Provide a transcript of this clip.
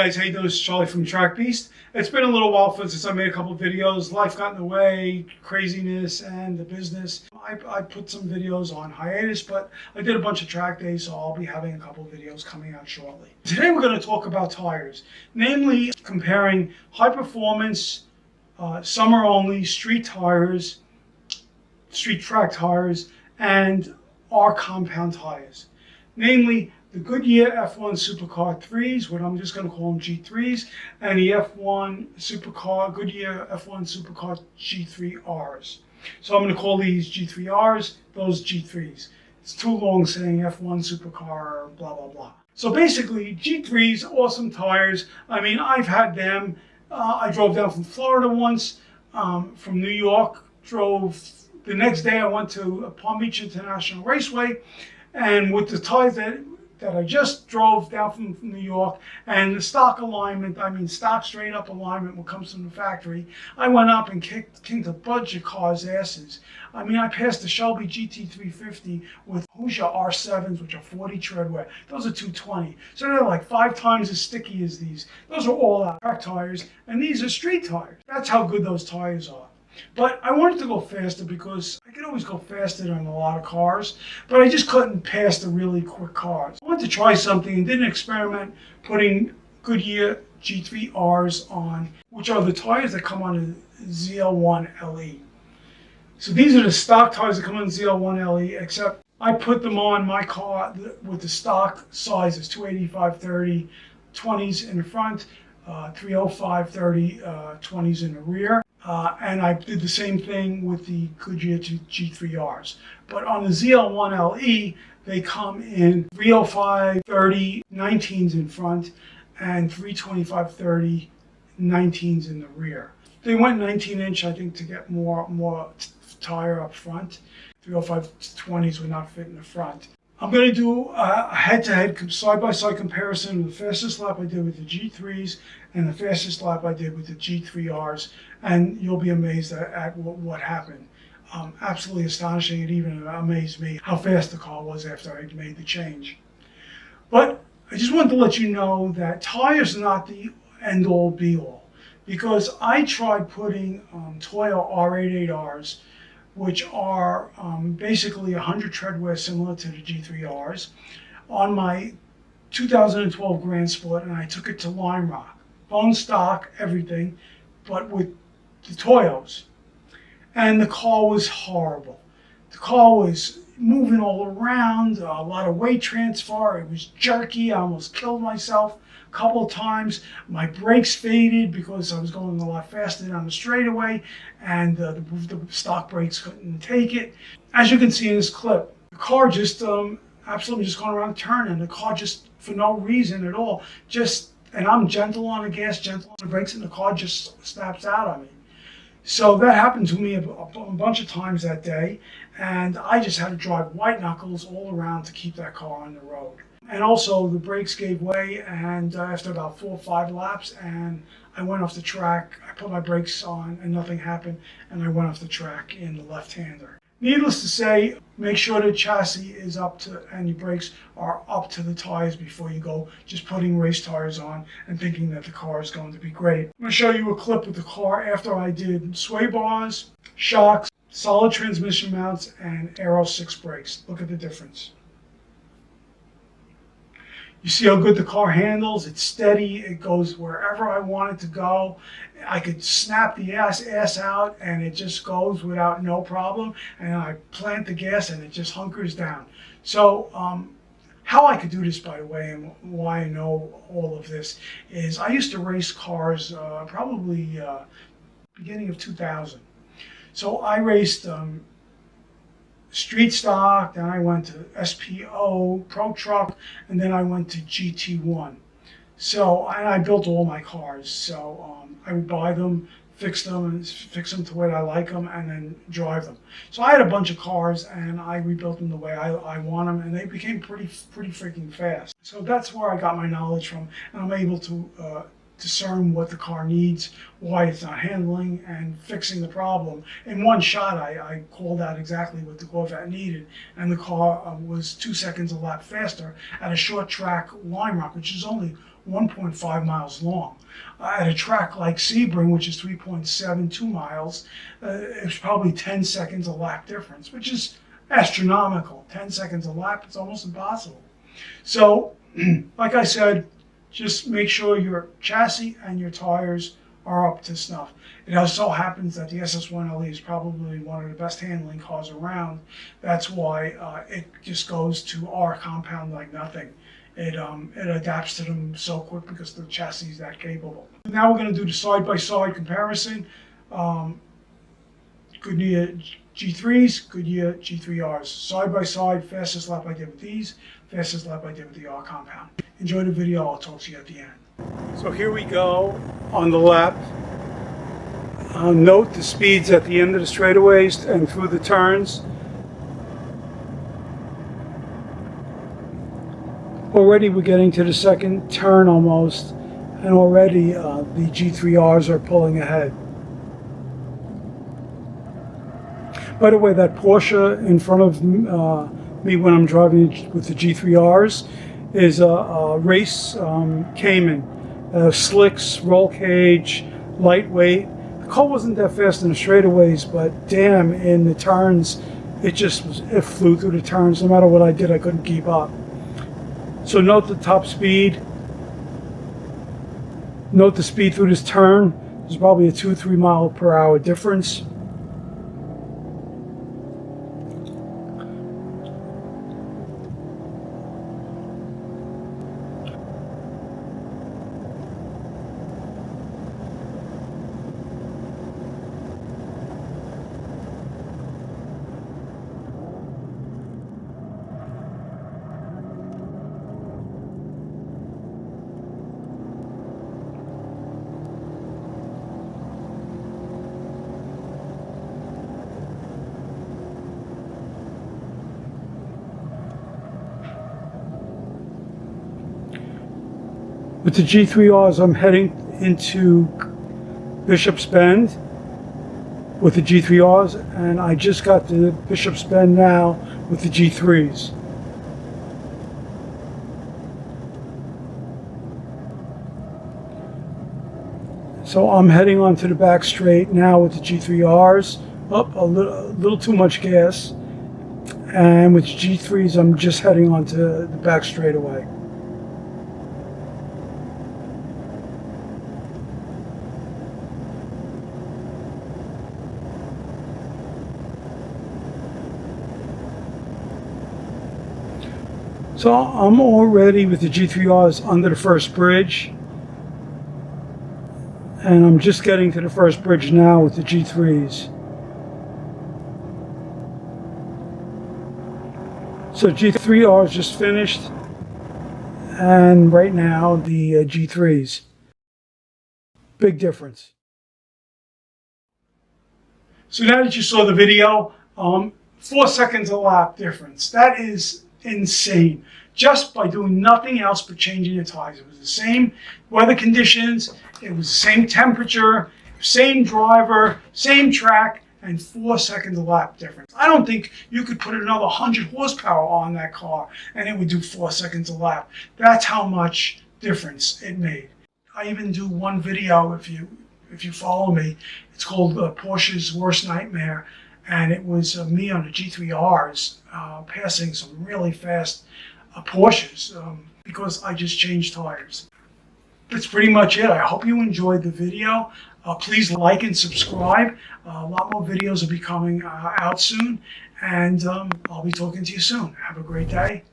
guys, how you doing? This is Charlie from Track Beast. It's been a little while since I made a couple of videos. Life got in the way, craziness, and the business. I put some videos on hiatus, but I did a bunch of track days, so I'll be having a couple of videos coming out shortly. Today we're going to talk about tires, namely comparing high performance, summer only street tires, street track tires, and our compound tires. Namely, the Goodyear F1 Supercar 3s, what I'm just going to call them G3s, and the F1 Supercar, Goodyear F1 Supercar G3Rs. So I'm going to call these G3Rs, those G3s. It's too long saying F1 Supercar, blah, blah, blah. So basically, G3s, awesome tires. I mean, I've had them. I drove down from Florida once, from New York, the next day I went to Palm Beach International Raceway, and with the tires that I just drove down from New York, and the stock alignment, I mean stock straight up alignment what comes from the factory, I went up and kicked a bunch of cars' asses. I mean, I passed the Shelby GT350 with Hoosier R7s, which are 40 treadwear. Those are 220. So they're like 5 times as sticky as these. Those are all out track tires, and these are street tires. That's how good those tires are. But I wanted to go faster because I could always go faster than a lot of cars, but I just couldn't pass the really quick cars. I wanted to try something and did an experiment putting Goodyear G3Rs on, which are the tires that come on the ZL1 LE. So these are the stock tires that come on the ZL1 LE, except I put them on my car with the stock sizes, 285/30 20s in the front, 305/30 20s in the rear. And I did the same thing with the Goodyear G3Rs. But on the ZL1 LE, they come in 305/30 19s in front and 325/30 19s in the rear. They went 19-inch, I think, to get more tire up front. 305/20s would not fit in the front. I'm going to do a head-to-head, side-by-side comparison of the fastest lap I did with the G3s and the fastest lap I did with the G3Rs, and you'll be amazed at what happened. Absolutely astonishing. It even amazed me how fast the car was after I made the change. But I just wanted to let you know that tires are not the end-all, be-all, because I tried putting Toyo R88Rs, which are basically 100 treadwear similar to the G3Rs, on my 2012 Grand Sport, and I took it to Lime Rock. Bone stock, everything, but with the Toyos. And the car was horrible. The car was moving all around, a lot of weight transfer, it was jerky, I almost killed myself a couple of times. My brakes faded because I was going a lot faster down the straightaway, and the stock brakes couldn't take it. As you can see in this clip, the car just absolutely just going around a turn, and the car just, for no reason at all, and I'm gentle on the gas, gentle on the brakes, and the car just snaps out on me. So that happened to me a bunch of times that day, and I just had to drive white knuckles all around to keep that car on the road. And also the brakes gave way, and after about 4 or 5 laps, and I went off the track. I put my brakes on and nothing happened, and I went off the track in the left-hander. Needless to say, make sure the chassis is up to, and your brakes are up to the tires before you go just putting race tires on and thinking that the car is going to be great. I'm going to show you a clip of the car after I did sway bars, shocks, solid transmission mounts, and Aero 6 brakes. Look at the difference. You see how good the car handles? It's steady. It goes wherever I want it to go. I could snap the ass out and it just goes without no problem. And I plant the gas and it just hunkers down. So how I could do this, by the way, and why I know all of this is I used to race cars probably beginning of 2000. So I raced street stock, then I went to SPO, Pro Truck, and then I went to GT1. So, and I built all my cars. So I would buy them, fix them to the way I like them, and then drive them. So I had a bunch of cars, and I rebuilt them the way I want them, and they became pretty freaking fast. So that's where I got my knowledge from, and I'm able to discern what the car needs, why it's not handling, and fixing the problem. In one shot, I called out exactly what the Corvette needed, and the car was 2 seconds a lap faster at a short track Lime Rock, which is only 1.5 miles long. At a track like Sebring, which is 3.72 miles, it's probably 10 seconds a lap difference, which is astronomical. 10 seconds a lap, it's almost impossible. So, like I said, just make sure your chassis and your tires are up to snuff. It also so happens that the SS1LE is probably one of the best handling cars around. That's why it just goes to our compound like nothing. It adapts to them so quick because the chassis is that capable. Now we're going to do the side-by-side comparison. Goodyear G3s, Goodyear G3Rs. Side-by-side, fastest lap I did with these, fastest lap I did with the R compound. Enjoy the video, I'll talk to you at the end. So here we go on the lap. Note the speeds at the end of the straightaways and through the turns. Already we're getting to the second turn almost, and already the G3Rs are pulling ahead. By the way, that Porsche in front of me when I'm driving with the G3Rs is a race Cayman. Slicks, roll cage, lightweight. The car wasn't that fast in the straightaways, but damn, in the turns, it flew through the turns. No matter what I did, I couldn't keep up. So note the top speed. Note the speed through this turn. There's probably a 2-3 mile per hour difference. With the G3Rs, I'm heading into Bishop's Bend with the G3Rs, and I just got to Bishop's Bend now with the G3s. So I'm heading onto the back straight now with the G3Rs. Up a little too much gas, and with G3s, I'm just heading onto the back straightaway. So I'm already with the G3Rs under the first bridge, and I'm just getting to the first bridge now with the G3s. So G3Rs just finished, and right now the G3s. Big difference. So now that you saw the video, 4 seconds a lap difference. That is insane. Just by doing nothing else but changing the tires. It was the same weather conditions, it was the same temperature, same driver, same track, and 4 seconds a lap difference. I don't think you could put another 100 horsepower on that car and it would do 4 seconds a lap. That's how much difference it made. I even do one video, if you follow me, it's called Porsche's Worst Nightmare, and it was me on the G3Rs passing some really fast Porsches because I just changed tires. That's pretty much it. I hope you enjoyed the video. Please like and subscribe. A lot more videos will be coming out soon, and I'll be talking to you soon. Have a great day.